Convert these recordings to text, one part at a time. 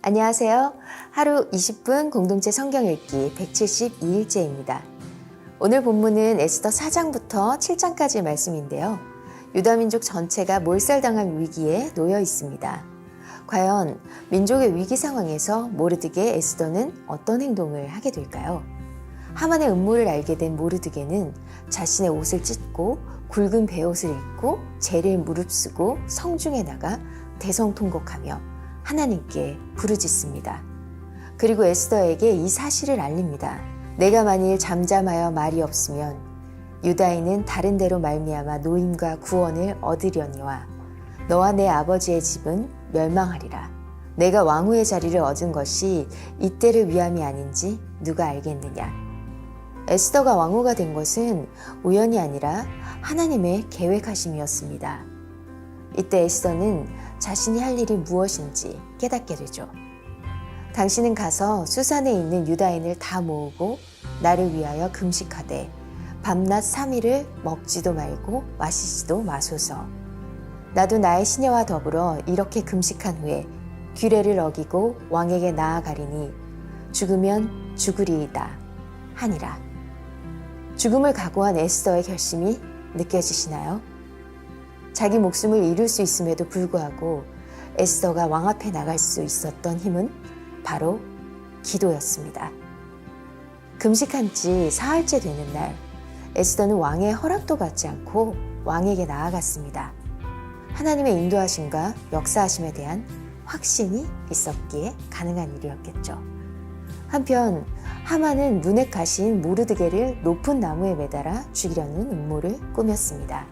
안녕하세요. 하루 20분 공동체 성경 읽기 172일째입니다. 오늘 본문은 에스더 4장부터 7장까지의 말씀인데요. 유다민족 전체가 몰살당할 위기에 놓여 있습니다. 과연 민족의 위기 상황에서 모르드게 에스더는 어떤 행동을 하게 될까요? 하만의 음모를 알게 된 모르드게는 자신의 옷을 찢고 굵은 베옷을 입고 재를 무릅쓰고 성중에 나가 대성통곡하며 하나님께 부르짖습니다. 그리고 에스더에게 이 사실을 알립니다. 내가 만일 잠잠하여 말이 없으면 유다인은 다른 데로 말미암아 노임과 구원을 얻으려니와 너와 내 아버지의 집은 멸망하리라. 내가 왕후의 자리를 얻은 것이 이때를 위함이 아닌지 누가 알겠느냐. 에스더가 왕후가 된 것은 우연이 아니라 하나님의 계획하심이었습니다. 이때 에스더는 자신이 할 일이 무엇인지 깨닫게 되죠. 당신은 가서 수산에 있는 유다인을 다 모으고 나를 위하여 금식하되 밤낮 3일을 먹지도 말고 마시지도 마소서. 나도 나의 시녀와 더불어 이렇게 금식한 후에 규례를 어기고 왕에게 나아가리니 죽으면 죽으리이다 하니라. 죽음을 각오한 에스더의 결심이 느껴지시나요? 자기 목숨을 잃을 수 있음에도 불구하고 에스더가 왕 앞에 나갈 수 있었던 힘은 바로 기도였습니다. 금식한 지 사흘째 되는 날, 에스더는 왕의 허락도 받지 않고 왕에게 나아갔습니다. 하나님의 인도하심과 역사하심에 대한 확신이 있었기에 가능한 일이었겠죠. 한편 하만은 눈에 가신 모르드게를 높은 나무에 매달아 죽이려는 음모를 꾸몄습니다.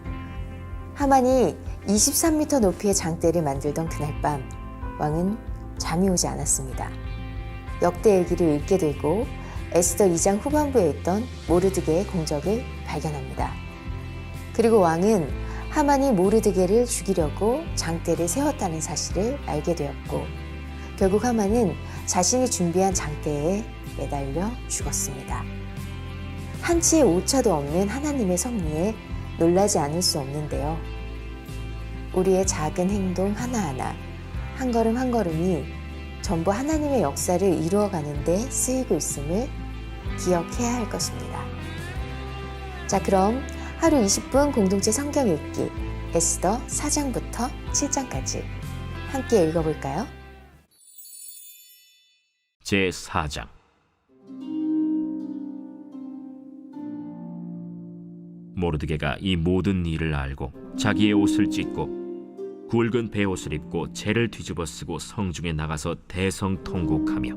하만이 23m 높이의 장대를 만들던 그날 밤, 왕은 잠이 오지 않았습니다. 역대일기를 읽게 되고 에스더 2장 후반부에 있던 모르드게의 공적을 발견합니다. 그리고 왕은 하만이 모르드게를 죽이려고 장대를 세웠다는 사실을 알게 되었고, 결국 하만은 자신이 준비한 장대에 매달려 죽었습니다. 한치의 오차도 없는 하나님의 섭리에 놀라지 않을 수 없는데요. 우리의 작은 행동 하나하나, 한 걸음 한 걸음이 전부 하나님의 역사를 이루어가는 데 쓰이고 있음을 기억해야 할 것입니다. 자, 그럼 하루 20분 공동체 성경 읽기 에스더 4장부터 7장까지 함께 읽어볼까요? 제4장. 모르드게가 이 모든 일을 알고 자기의 옷을 찢고 굵은 베옷을 입고 재를 뒤집어 쓰고 성중에 나가서 대성통곡하며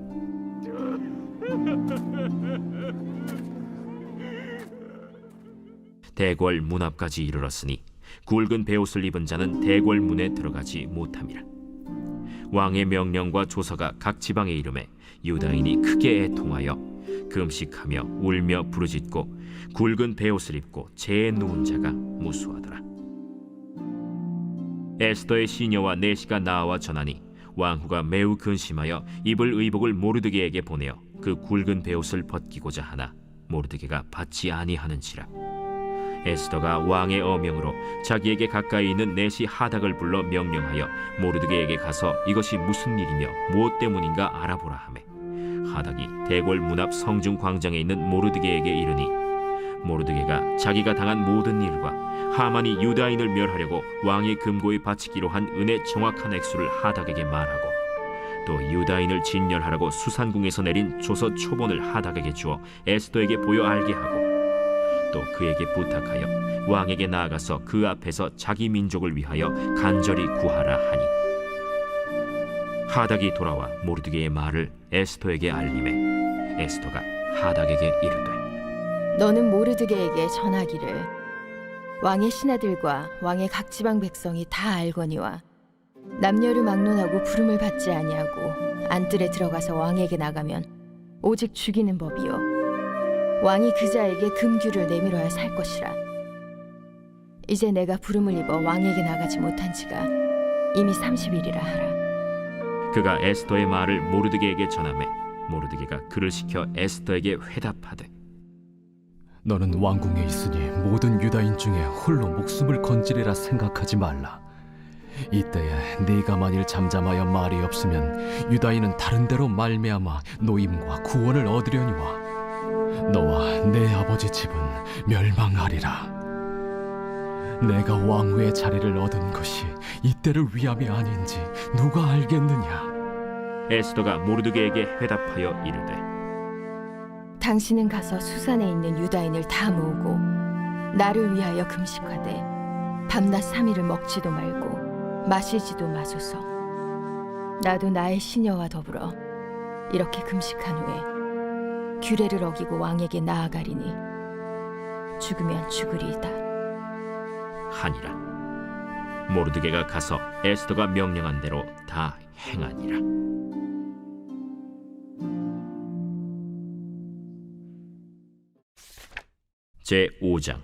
대궐 문 앞까지 이르렀으니 굵은 베옷을 입은 자는 대궐 문에 들어가지 못함이라. 왕의 명령과 조서가 각 지방에 이름에 유다인이 크게 애통하여 금식하며 울며 부르짖고 굵은 베옷을 입고 재에 누운 자가 무수하더라. 에스더의 시녀와 내시가 나와 전하니 왕후가 매우 근심하여 입을 의복을 모르드게에게 보내어 그 굵은 베옷을 벗기고자 하나 모르드게가 받지 아니하는지라. 에스더가 왕의 어명으로 자기에게 가까이 있는 내시 하닥을 불러 명령하여 모르드게에게 가서 이것이 무슨 일이며 무엇 때문인가 알아보라 하매, 하닥이 대궐 문 앞 성중 광장에 있는 모르드게에게 이르니, 모르드게가 자기가 당한 모든 일과 하만이 유다인을 멸하려고 왕의 금고에 바치기로 한 은의 정확한 액수를 하닥에게 말하고, 또 유다인을 진멸하라고 수산궁에서 내린 조서 초본을 하닥에게 주어 에스더에게 보여 알게 하고, 또 그에게 부탁하여 왕에게 나아가서 그 앞에서 자기 민족을 위하여 간절히 구하라 하니, 하닥이 돌아와 모르드게의 말을 에스더에게 알림해 에스더가 하닥에게 이르되, 너는 모르드게에게 전하기를 왕의 신하들과 왕의 각 지방 백성이 다 알거니와 남녀를 막론하고 부름을 받지 아니하고 안뜰에 들어가서 왕에게 나가면 오직 죽이는 법이요 왕이 그자에게 금규를 내밀어야 살 것이라. 이제 내가 부름을 입어 왕에게 나가지 못한 지가 이미 30일이라 하라. 그가 에스더의 말을 모르드게에게 전하매 모르드게가 그를 시켜 에스더에게 회답하되, 너는 왕궁에 있으니 모든 유다인 중에 홀로 목숨을 건지리라 생각하지 말라. 이때에 네가 만일 잠잠하여 말이 없으면 유다인은 다른 데로 말미암아 노임과 구원을 얻으려니와 너와 내 아버지 집은 멸망하리라. 내가 왕후의 자리를 얻은 것이 이때를 위함이 아닌지 누가 알겠느냐? 에스더가 모르드게에게 회답하여 이르되 당신은 가서 수산에 있는 유다인을 다 모으고 나를 위하여 금식하되 밤낮 3일을 먹지도 말고 마시지도 마소서. 나도 나의 시녀와 더불어 이렇게 금식한 후에 규례를 어기고 왕에게 나아가리니 죽으면 죽으리이다 하니라. 모르드게가 가서 에스더가 명령한 대로 다 행하니라. 제 5장.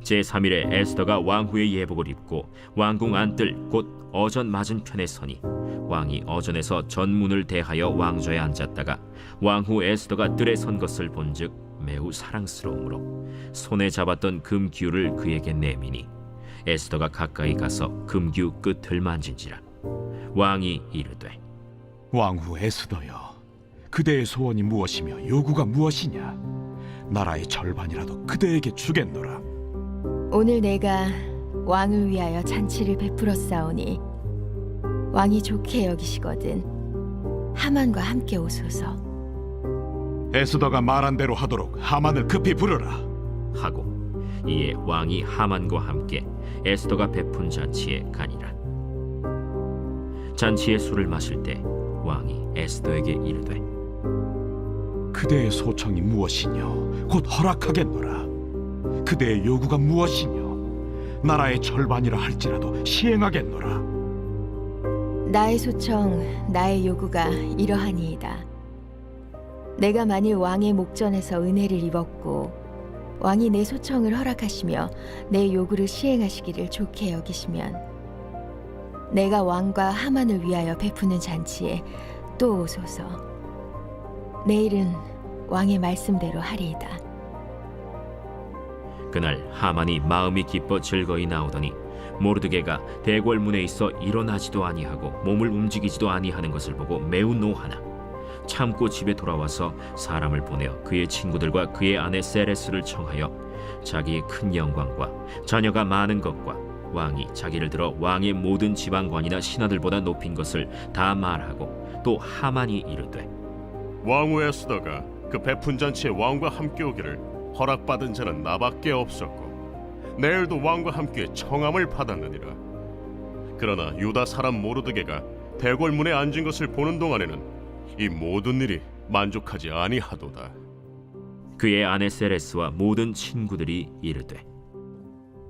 제 3일에 에스더가 왕후의 예복을 입고 왕궁 안뜰 곧 어전 맞은편에 서니 왕이 어전에서 전문을 대하여 왕좌에 앉았다가 왕후 에스더가 뜰에 선 것을 본즉 매우 사랑스러우므로 손에 잡았던 금규를 그에게 내미니 에스더가 가까이 가서 금규 끝을 만진지라. 왕이 이르되 왕후 에스더여, 그대의 소원이 무엇이며 요구가 무엇이냐? 나라의 절반이라도 그대에게 주겠노라. 오늘 내가 왕을 위하여 잔치를 베풀었사오니 왕이 좋게 여기시거든 하만과 함께 오소서. 에스더가 말한 대로 하도록 하만을 급히 부르라. 하고 이에 왕이 하만과 함께 에스더가 베푼 잔치에 가니라. 잔치의 술을 마실 때 왕이 에스더에게 이르되 그대의 소청이 무엇이뇨? 곧 허락하겠노라. 그대의 요구가 무엇이뇨? 나라의 절반이라 할지라도 시행하겠노라. 나의 소청, 나의 요구가 이러하니이다. 내가 만일 왕의 목전에서 은혜를 입었고 왕이 내 소청을 허락하시며 내 요구를 시행하시기를 좋게 여기시면 내가 왕과 하만을 위하여 베푸는 잔치에 또 오소서. 내일은 왕의 말씀대로 하리이다. 그날 하만이 마음이 기뻐 즐거이 나오더니 모르드게가 대궐문에 있어 일어나지도 아니하고 몸을 움직이지도 아니하는 것을 보고 매우 노하나 참고 집에 돌아와서 사람을 보내어 그의 친구들과 그의 아내 세레스를 청하여 자기의 큰 영광과 자녀가 많은 것과 왕이 자기를 들어 왕의 모든 지방관이나 신하들보다 높인 것을 다 말하고 또 하만이 이르되 왕후 에스더가 그 베푼 잔치에 왕과 함께 오기를 허락받은 자는 나밖에 없었고 내일도 왕과 함께 청함을 받았느니라. 그러나 유다 사람 모르드게가 대궐문에 앉은 것을 보는 동안에는 이 모든 일이 만족하지 아니하도다. 그의 아내 세레스와 모든 친구들이 이르되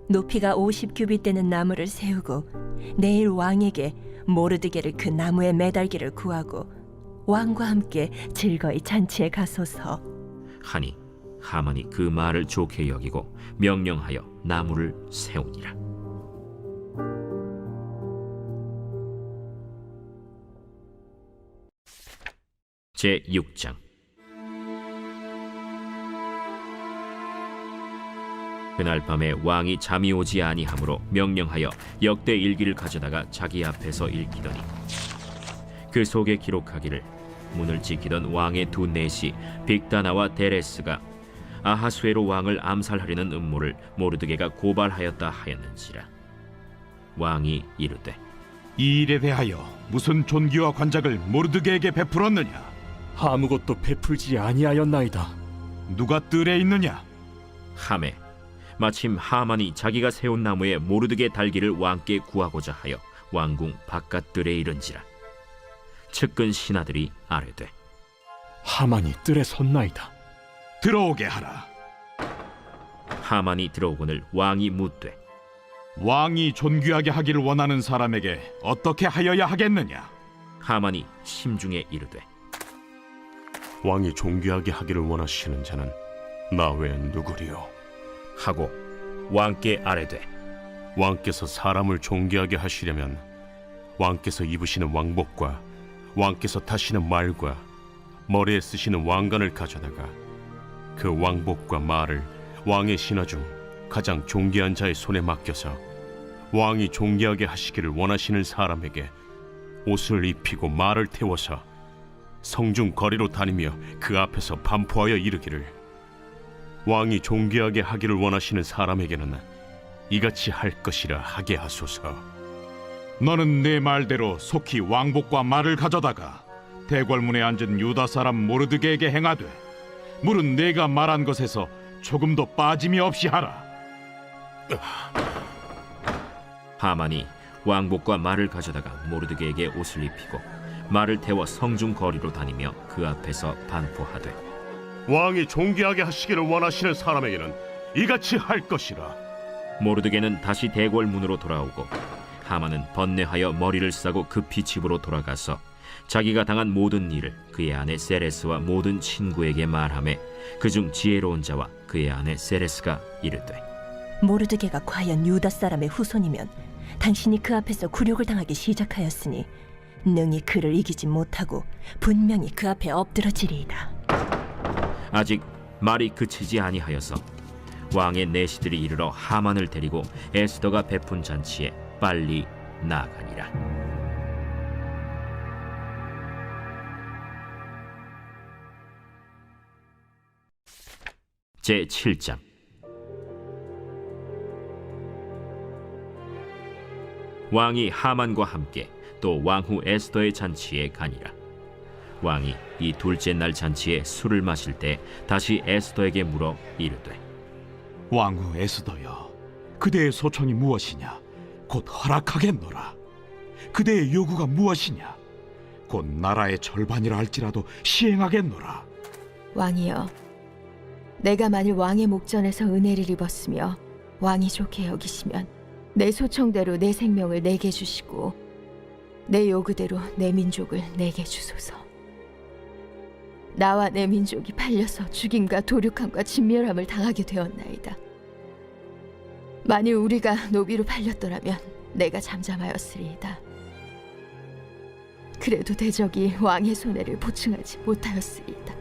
높이가 50규빗 되는 나무를 세우고 내일 왕에게 모르드게를 그 나무에 매달기를 구하고 왕과 함께 즐거이 잔치에 가소서 하니 하만이 그 말을 좋게 여기고 명령하여 나무를 세우니라. 제 6장. 그날 밤에 왕이 잠이 오지 아니하므로 명령하여 역대 일기를 가져다가 자기 앞에서 읽히더니 그 속에 기록하기를 문을 지키던 왕의 두 내시 빅다나와 데레스가 아하수에로 왕을 암살하려는 음모를 모르드게가 고발하였다 하였는지라. 왕이 이르되 이 일에 대하여 무슨 존귀와 관작을 모르드게에게 베풀었느냐? 아무것도 베풀지 아니하였나이다. 누가 뜰에 있느냐? 하매 마침 하만이 자기가 세운 나무에 모르드게 달기를 왕께 구하고자 하여 왕궁 바깥들에 이른지라. 측근 신하들이 아뢰되 하만이 뜰에 섰나이다. 들어오게 하라. 하만이 들어오거늘 왕이 묻되 왕이 존귀하게 하기를 원하는 사람에게 어떻게 하여야 하겠느냐? 하만이 심중에 이르되 왕이 존귀하게 하기를 원하시는 자는 나 외엔 누구리요? 하고 왕께 아뢰되 왕께서 사람을 존귀하게 하시려면 왕께서 입으시는 왕복과 왕께서 타시는 말과 머리에 쓰시는 왕관을 가져다가 그 왕복과 말을 왕의 신하 중 가장 존귀한 자의 손에 맡겨서 왕이 존귀하게 하시기를 원하시는 사람에게 옷을 입히고 말을 태워서 성중 거리로 다니며 그 앞에서 반포하여 이르기를 왕이 존귀하게 하기를 원하시는 사람에게는 이같이 할 것이라 하게 하소서. 너는 내 말대로 속히 왕복과 말을 가져다가 대궐문에 앉은 유다 사람 모르드게에게 행하되 물은 내가 말한 것에서 조금도 빠짐이 없이 하라. 하만이 왕복과 말을 가져다가 모르드게에게 옷을 입히고 말을 태워 성중 거리로 다니며 그 앞에서 반포하되 왕이 존귀하게 하시기를 원하시는 사람에게는 이같이 할 것이라. 모르드게는 다시 대궐 문으로 돌아오고 하만은 번뇌하여 머리를 싸고 급히 집으로 돌아가서 자기가 당한 모든 일을 그의 아내 세레스와 모든 친구에게 말하매 그중 지혜로운 자와 그의 아내 세레스가 이르되 모르드게가 과연 유다 사람의 후손이면 당신이 그 앞에서 굴욕을 당하기 시작하였으니 능히 그를 이기지 못하고 분명히 그 앞에 엎드러지리이다. 아직 말이 그치지 아니하여서 왕의 내시들이 이르러 하만을 데리고 에스더가 베푼 잔치에 빨리 나아가니라. 제7장. 왕이 하만과 함께 또 왕후 에스더의 잔치에 가니라. 왕이 이 둘째 날 잔치에 술을 마실 때 다시 에스더에게 물어 이르되 왕후 에스더여, 그대의 소청이 무엇이냐? 곧 허락하겠노라. 그대의 요구가 무엇이냐? 곧 나라의 절반이라 할지라도 시행하겠노라. 왕이여, 내가 만일 왕의 목전에서 은혜를 입었으며 왕이 좋게 여기시면 내 소청대로 내 생명을 내게 주시고 내 요구대로 내 민족을 내게 주소서. 나와 내 민족이 팔려서 죽임과 도륙함과 진멸함을 당하게 되었나이다. 만일 우리가 노비로 팔렸더라면 내가 잠잠하였으리이다. 그래도 대적이 왕의 손해를 보충하지 못하였으리이다.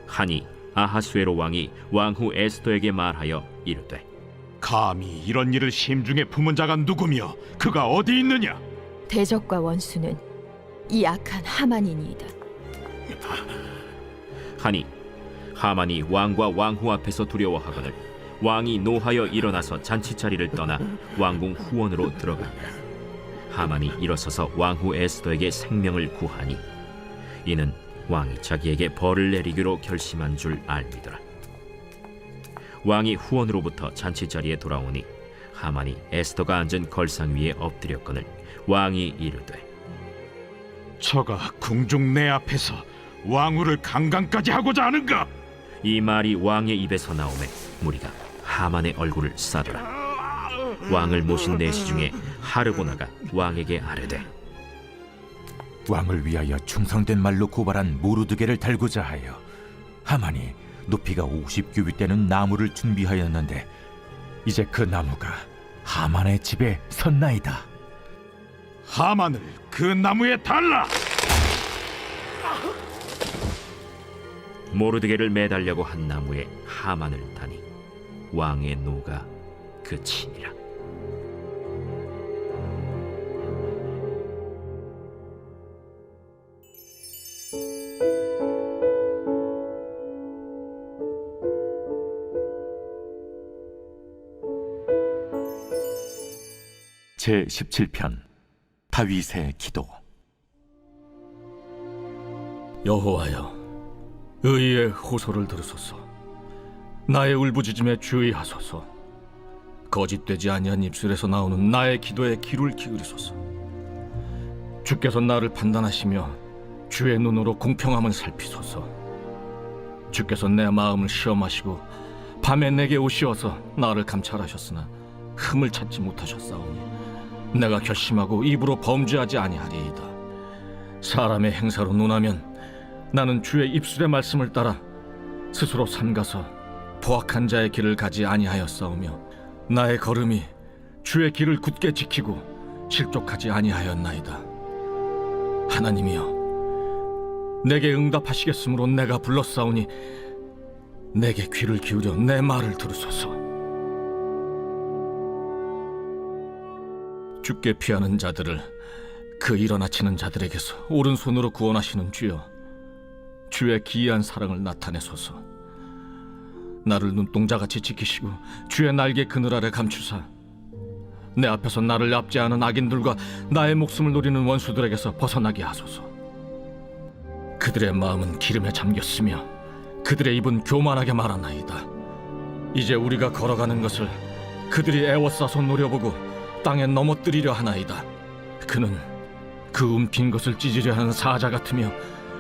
하니 아하수에로 왕이 왕후 에스더에게 말하여 이르되 감히 이런 일을 심중에 품은 자가 누구며 그가 어디 있느냐? 대적과 원수는 이 악한 하만이니이다. 하니 하만이 왕과 왕후 앞에서 두려워하거늘 왕이 노하여 일어나서 잔치 자리를 떠나 왕궁 후원으로 들어가니라. 하만이 일어서서 왕후 에스더에게 생명을 구하니 이는 왕이 자기에게 벌을 내리기로 결심한 줄 알미더라. 왕이 후원으로부터 잔치 자리에 돌아오니 하만이 에스더가 앉은 걸상 위에 엎드렸거늘 왕이 이르되 저가 궁중 내 앞에서 왕후를 강간까지 하고자 하는가? 이 말이 왕의 입에서 나오매 무리가 하만의 얼굴을 싸더라. 왕을 모신 내시 중에 하르보나가 왕에게 아뢰되 왕을 위하여 충성된 말로 고발한 모르드게를 달고자 하여 하만이 높이가 50규빗 되는 나무를 준비하였는데 이제 그 나무가 하만의 집에 섰나이다. 하만을 그 나무에 달라! 모르드게를 매달려고 한 나무에 하만을 다니 왕의 노가 그치니라. 제17편 다윗의 기도. 여호와여, 의의 호소를 들으소서. 나의 울부짖음에 주의하소서. 거짓되지 아니한 입술에서 나오는 나의 기도에 귀를 기울이소서. 주께서 나를 판단하시며 주의 눈으로 공평함을 살피소서. 주께서 내 마음을 시험하시고 밤에 내게 오시어서 나를 감찰하셨으나 흠을 찾지 못하셨사오니 내가 결심하고 입으로 범죄하지 아니하리이다. 사람의 행사로 논하면 나는 주의 입술의 말씀을 따라 스스로 삼가서 포악한 자의 길을 가지 아니하였사오며 나의 걸음이 주의 길을 굳게 지키고 실족하지 아니하였나이다. 하나님이여, 내게 응답하시겠으므로 내가 불렀사오니 내게 귀를 기울여 내 말을 들으소서. 죽게 피하는 자들을 그 일어나치는 자들에게서 오른손으로 구원하시는 주여, 주의 기이한 사랑을 나타내소서. 나를 눈동자같이 지키시고 주의 날개 그늘 아래 감추사 내 앞에서 나를 납치하는 악인들과 나의 목숨을 노리는 원수들에게서 벗어나게 하소서. 그들의 마음은 기름에 잠겼으며 그들의 입은 교만하게 말하나이다. 이제 우리가 걸어가는 것을 그들이 애워싸서 노려보고 땅에 넘어뜨리려 하나이다. 그는 그 움킨 것을 찢으려 하는 사자 같으며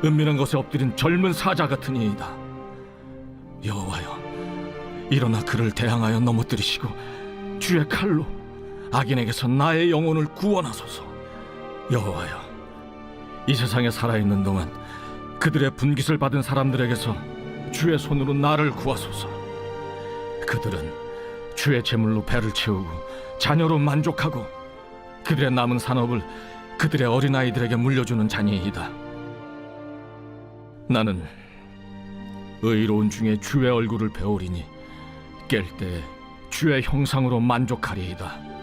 은밀한 것에 엎드린 젊은 사자 같으니이다. 여호와여, 일어나 그를 대항하여 넘어뜨리시고 주의 칼로 악인에게서 나의 영혼을 구원하소서. 여호와여, 이 세상에 살아있는 동안 그들의 분깃을 받은 사람들에게서 주의 손으로 나를 구하소서. 그들은 주의 제물로 배를 채우고 자녀로 만족하고 그들의 남은 산업을 그들의 어린아이들에게 물려주는 자니이다. 나는 의로운 중에 주의 얼굴을 배우리니 깰 때 주의 형상으로 만족하리이다.